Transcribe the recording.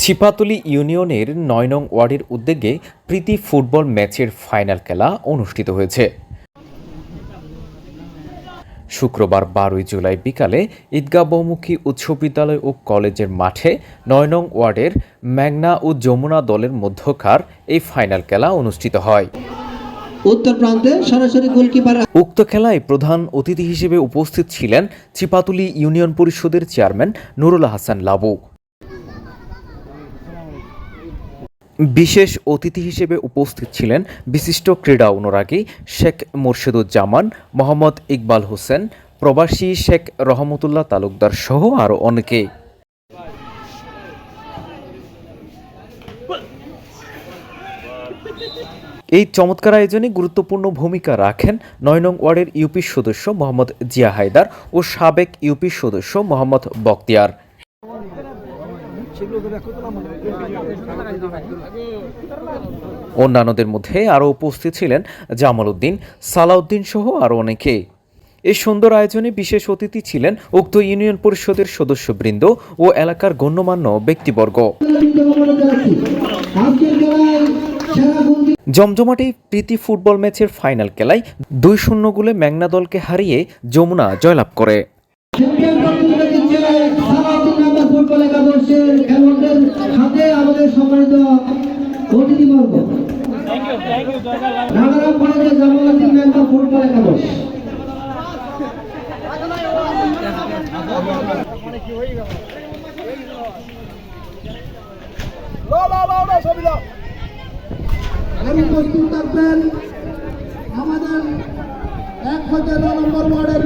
ছিপাতলী ইউনিয়নের ৯ নং ওয়ার্ডের উদ্যোগে প্রীতি ফুটবল ম্যাচের ফাইনাল খেলা অনুষ্ঠিত হয়েছে। শুক্রবার ১২ জুলাই বিকালে ঈদগাহ বহুমুখী উচ্চ বিদ্যালয় ও কলেজের মাঠে ৯ নং ওয়ার্ডের মেঘনা ও যমুনা দলের মধ্যকার এই ফাইনাল খেলা অনুষ্ঠিত হয়। উত্তর প্রান্তে সরাসরি গোলকিপার। উক্ত খেলায় প্রধান অতিথি হিসেবে উপস্থিত ছিলেন ছিপাতলী ইউনিয়ন পরিষদের চেয়ারম্যান নুরুল হাসান লাবু। বিশেষ অতিথি হিসেবে উপস্থিত ছিলেন বিশিষ্ট ক্রীড়া অনুরাগী শেখ মোর্শেদুজ্জামান, মোহাম্মদ ইকবাল হোসেন, প্রবাসী শেখ রহমতুল্লাহ তালুকদার সহ আরও অনেকে। এই চমৎকার আয়োজনে গুরুত্বপূর্ণ ভূমিকা রাখেন ৯ নং ওয়ার্ডের ইউপি সদস্য মোহাম্মদ জিয়া হায়দার ও সাবেক ইউপি সদস্য মোহাম্মদ বখতিয়ার। অন্যান্যদের মধ্যে আরও উপস্থিত ছিলেন জামাল উদ্দিন, সালাউদ্দিন সহ আরও অনেকে। এই সুন্দর আয়োজনে বিশেষ অতিথি ছিলেন উক্ত ইউনিয়ন পরিষদের সদস্যবৃন্দ ও এলাকার গণ্যমান্য ব্যক্তিবর্গ। জমজমাট এই প্রীতি ফুটবল ম্যাচের ফাইনাল খেলায় ২-০ গোলে মেঘনা দলকে হারিয়ে যমুনা জয়লাভ করে। প্রস্তুত থাকবেন আমাদের ১০০ নম্বর ওয়ার্ডের